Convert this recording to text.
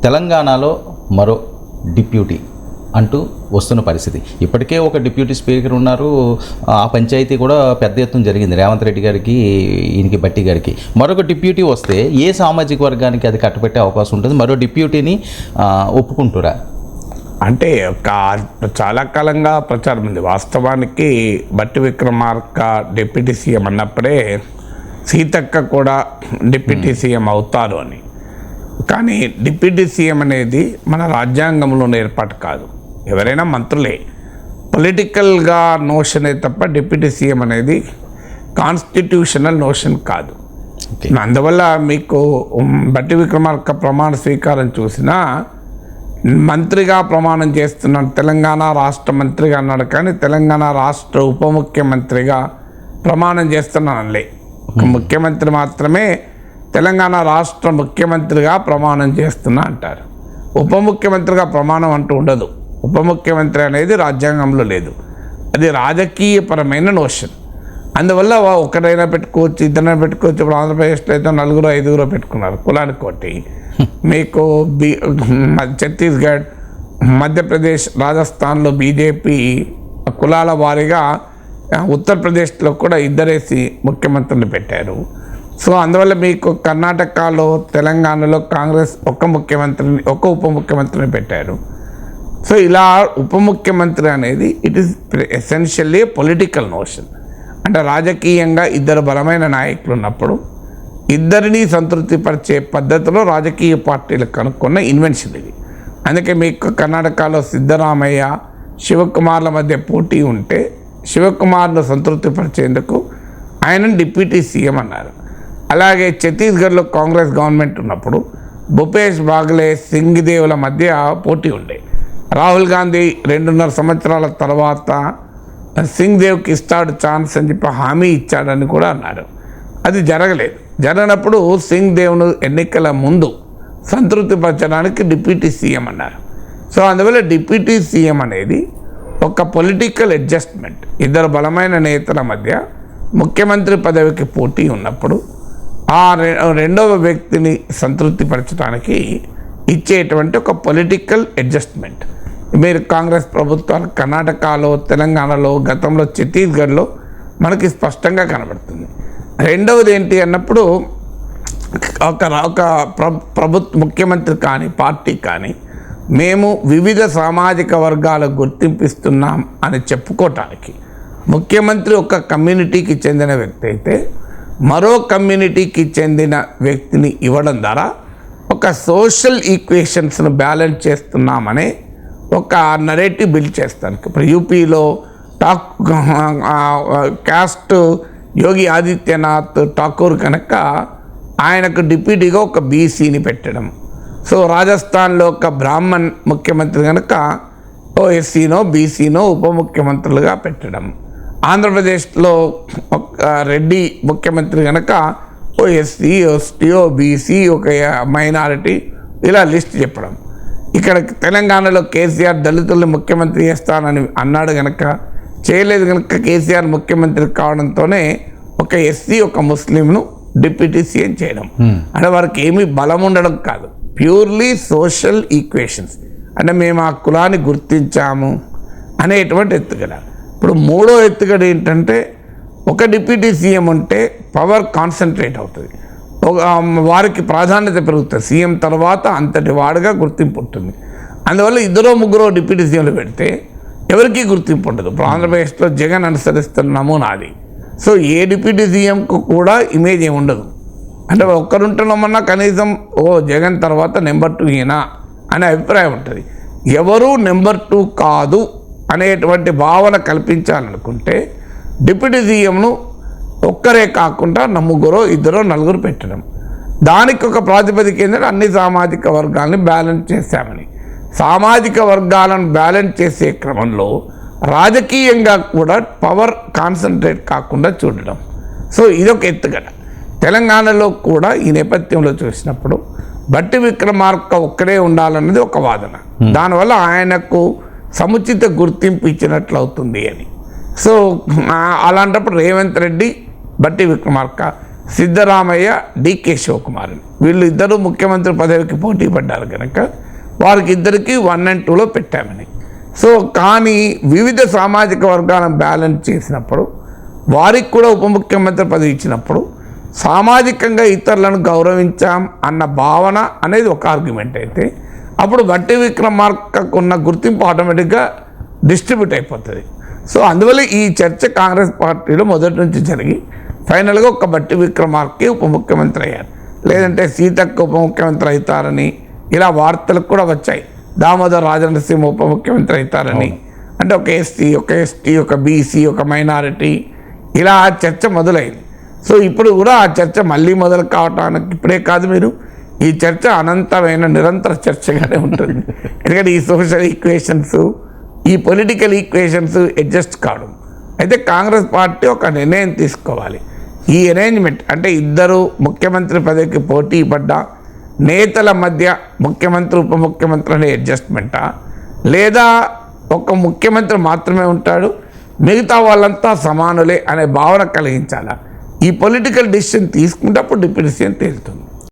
తెలంగాణలో మరో డిప్యూటీ అంటూ వస్తున్న పరిస్థితి. ఇప్పటికే ఒక డిప్యూటీ స్పీకర్ ఉన్నారు. ఆ పంచాయతీ కూడా పెద్ద ఎత్తున జరిగింది రేవంత్ రెడ్డి గారికి, ఈయనకి బట్టి గారికి. మరొక డిప్యూటీ వస్తే ఏ సామాజిక వర్గానికి అది కట్టబెట్టే అవకాశం ఉంటుంది? మరో డిప్యూటీని ఒప్పుకుంటురా? అంటే చాలా కాలంగా ప్రచారం ఉంది. వాస్తవానికి బట్టి విక్రమార్క డిప్యూటీ సీఎం అన్నప్పుడే సీతక్క కూడా డిప్యూటీ సీఎం అవుతారు అని. కానీ డిప్యూటీ సీఎం అనేది మన రాజ్యాంగంలోని ఏర్పాటు కాదు. ఎవరైనా మంత్రులే, పొలిటికల్గా నోషనే తప్ప డిప్యూటీ సీఎం అనేది కాన్స్టిట్యూషనల్ నోషన్ కాదు. అందువల్ల మీకు బట్టి విక్రమార్క ప్రమాణ స్వీకారం చూసినా మంత్రిగా ప్రమాణం చేస్తున్నాడు, తెలంగాణ రాష్ట్ర మంత్రిగా అన్నాడు. కానీ తెలంగాణ రాష్ట్ర ఉప ముఖ్యమంత్రిగా ప్రమాణం చేస్తున్నానులే. ఒక ముఖ్యమంత్రి మాత్రమే తెలంగాణ రాష్ట్ర ముఖ్యమంత్రిగా ప్రమాణం చేస్తున్నా అంటారు. ఉప ముఖ్యమంత్రిగా ప్రమాణం అంటూ ఉండదు. ఉప ముఖ్యమంత్రి అనేది రాజ్యాంగంలో లేదు. అది రాజకీయపరమైన నోషన్. అందువల్ల ఒకరైనా పెట్టుకోవచ్చు, ఇద్దరైనా పెట్టుకోవచ్చు. ఇప్పుడు ఆంధ్రప్రదేశ్లో అయితే 4-5 పెట్టుకున్నారు కులానికి ఒకటి. మీకు ఛత్తీస్గఢ్, మధ్యప్రదేశ్, రాజస్థాన్లో బీజేపీ కులాల వారీగా, ఉత్తరప్రదేశ్లో కూడా 2 ముఖ్యమంత్రులు పెట్టారు. సో అందువల్ల మీకు కర్ణాటకలో, తెలంగాణలో కాంగ్రెస్ ఒక ఉప ముఖ్యమంత్రిని పెట్టారు. సో ఇలా ఉప ముఖ్యమంత్రి అనేది it is essentially political notion. అంటే రాజకీయంగా 2 బలమైన నాయకులు ఉన్నప్పుడు ఇద్దరిని సంతృప్తిపరిచే పద్ధతిలో రాజకీయ పార్టీలు కనుక్కున్న ఇన్వెన్షన్ ఇది. అందుకే మీకు కర్ణాటకలో సిద్ధరామయ్య, శివకుమార్ల మధ్య పోటీ ఉంటే శివకుమార్ను సంతృప్తిపరిచేందుకు ఆయన డిప్యూటీ సీఎం అన్నారు. అలాగే ఛత్తీస్గఢ్లో కాంగ్రెస్ గవర్నమెంట్ ఉన్నప్పుడు భూపేష్ బాగ్లే, సింగ్దేవ్ల మధ్య పోటీ ఉండే. రాహుల్ గాంధీ 2.5 సంవత్సరాల తర్వాత సింగ్దేవ్కి ఇస్తాడు ఛాన్స్ అని చెప్పి హామీ ఇచ్చాడని కూడా అన్నారు. అది జరగనప్పుడు సింగ్దేవ్ను ఎన్నికల ముందు సంతృప్తిపరచడానికి డిప్యూటీ సీఎం అన్నారు. సో అందువల్ల డిప్యూటీ సీఎం అనేది ఒక పొలిటికల్ అడ్జస్ట్మెంట్. 2 బలమైన నేతల మధ్య ముఖ్యమంత్రి పదవికి పోటీ ఉన్నప్పుడు ఆ రెండవ వ్యక్తిని సంతృప్తిపరచడానికి ఇచ్చేటువంటి ఒక పొలిటికల్ అడ్జస్ట్మెంట్. మీరు కాంగ్రెస్ ప్రభుత్వాలు కర్ణాటకలో, తెలంగాణలో, గతంలో ఛత్తీస్గఢ్లో మనకి స్పష్టంగా కనబడుతుంది. రెండవది ఏంటి అన్నప్పుడు ఒక ముఖ్యమంత్రి కానీ పార్టీ కానీ మేము వివిధ సామాజిక వర్గాలకు గుర్తింపిస్తున్నాం అని చెప్పుకోవటానికి ముఖ్యమంత్రి ఒక కమ్యూనిటీకి చెందిన వ్యక్తి అయితే మరో కమ్యూనిటీకి చెందిన వ్యక్తిని ఇవ్వడం ద్వారా ఒక సోషల్ ఈక్వేషన్స్ను బ్యాలెన్స్ చేస్తున్నామనే ఒక నరేటివ్ బిల్డ్ చేస్తాను. ఇప్పుడు యూపీలో క్యాస్ట్ యోగి ఆదిత్యనాథ్ ఠాకూర్ కనుక ఆయనకు డిప్యూటీగా ఒక బీసీని పెట్టడం. సో రాజస్థాన్లో ఒక బ్రాహ్మణ్ ముఖ్యమంత్రి కనుక ఓ ఎస్సీనో బీసీనో ఉప ముఖ్యమంత్రులుగా పెట్టడం. ఆంధ్రప్రదేశ్లో ఒక రెడ్డి ముఖ్యమంత్రి కనుక ఓ ఎస్సీ, ఎస్టీ, బీసీ, ఒక మైనారిటీ, ఇలా లిస్ట్ చెప్పడం. ఇక్కడ తెలంగాణలో కేసీఆర్ దళితుల్ని ముఖ్యమంత్రి చేస్తానని అన్నాడు కనుక చేయలేదు కనుక కేసీఆర్ ముఖ్యమంత్రి కావడంతోనే ఒక ఎస్సీ, ఒక ముస్లింను డిప్యూటీ సీఎం చేయడం. అంటే వారికి ఏమీ బలం ఉండడం కాదు, ప్యూర్లీ సోషల్ ఈక్వేషన్స్. అంటే మేము ఆ కులాన్ని గుర్తించాము అనేటువంటి ఎత్తుగడ. ఇప్పుడు మూడో ఎత్తుగడ ఏంటంటే ఒక డిప్యూటీ సీఎం ఉంటే పవర్ కాన్సన్ట్రేట్ అవుతుంది, వారికి ప్రాధాన్యత పెరుగుతుంది. సీఎం తర్వాత అంతటి వాడుగా గుర్తింపు ఉంటుంది. అందువల్ల 2-3 డిప్యూటీ సీఎంలు పెడితే ఎవరికీ గుర్తింపు ఉండదు. ఇప్పుడు ఆంధ్రప్రదేశ్లో జగన్ అనుసరిస్తున్న నమూనా అది. సో ఏ డిప్యూటీ సీఎంకు కూడా ఇమేజ్ ఏమి ఉండదు. అంటే ఒక్కరుంటున్నామన్నా కనీసం జగన్ తర్వాత నెంబర్ 2 ఈయన అనే అభిప్రాయం ఉంటుంది. ఎవరు నెంబర్ 2 కాదు అనేటువంటి భావన కల్పించాలనుకుంటే డిప్యూటీ సీఎంను ఒక్కరే కాకుండా 3-2-4 పెట్టడం. దానికి ఒక ప్రాతిపదిక ఏంటంటే అన్ని సామాజిక వర్గాలని బ్యాలెన్స్ చేశామని. సామాజిక వర్గాలను బ్యాలెన్స్ చేసే క్రమంలో రాజకీయంగా కూడా పవర్ కాన్సన్ట్రేట్ కాకుండా చూడడం. సో ఇదొక ఎత్తుగడ. తెలంగాణలో కూడా ఈ నేపథ్యంలో చూసినప్పుడు బట్టి విక్రమార్క ఒక్కడే ఉండాలన్నది ఒక వాదన. దానివల్ల ఆయనకు సముచిత గుర్తింపు ఇచ్చినట్లు అవుతుంది అని. సో అలాంటప్పుడు రేవంత్ రెడ్డి, బట్టి విక్రమార్క సిద్ధరామయ్య, డికే శివకుమార్ వీళ్ళు ఇద్దరు ముఖ్యమంత్రి పదవికి పోటీ పడ్డారు కనుక వారికి ఇద్దరికి 1 and 2లో పెట్టామని. సో కానీ వివిధ సామాజిక వర్గాలను బ్యాలెన్స్ చేసినప్పుడు వారికి కూడా ఉప ముఖ్యమంత్రి పదవి ఇచ్చినప్పుడు సామాజికంగా ఇతరులను గౌరవించాం అన్న భావన అనేది ఒక ఆర్గ్యుమెంట్ అయితే అప్పుడు బట్టి విక్రమార్కకు ఉన్న గుర్తింపు ఆటోమేటిక్గా డిస్ట్రిబ్యూట్ అయిపోతుంది. సో అందువల్ల ఈ చర్చ కాంగ్రెస్ పార్టీలో మొదటి నుంచి జరిగి ఫైనల్గా ఒక బట్టి విక్రమార్కే ఉప ముఖ్యమంత్రి అయ్యారు. లేదంటే సీతక్క ఉప ముఖ్యమంత్రి అవుతారని ఇలా వార్తలకు కూడా వచ్చాయి. దామోదర్ రాజనరసింహ ఉప ముఖ్యమంత్రి అవుతారని, అంటే ఒక ఎస్టీ, ఒక ఎస్టీ, ఒక బీసీ, ఒక మైనారిటీ, ఇలా ఆ చర్చ మొదలైంది. సో ఇప్పుడు కూడా ఆ చర్చ మళ్ళీ మొదలు కావటానికి ఇప్పుడే కాదు, మీరు ఈ చర్చ అనంతమైన నిరంతర చర్చగానే ఉంటుంది. ఎందుకంటే ఈ సోషల్ ఈక్వేషన్స్, ఈ పొలిటికల్ ఈక్వేషన్స్ అడ్జస్ట్ కావడం. అయితే కాంగ్రెస్ పార్టీ ఒక నిర్ణయం తీసుకోవాలి. ఈ అరేంజ్మెంట్ అంటే ఇద్దరు ముఖ్యమంత్రి పదవికి పోటీ పడ్డ నేతల మధ్య ముఖ్యమంత్రి ఉప ముఖ్యమంత్రి అనే అడ్జస్ట్మెంటా, లేదా ఒక ముఖ్యమంత్రి మాత్రమే ఉంటాడు మిగతా వాళ్ళంతా సమానులే అనే భావన కలిగించాలా? ఈ పొలిటికల్ డిసిషన్ తీసుకుంటే అప్పుడు డిప్యూటీ సీఎం తేలుతుంది.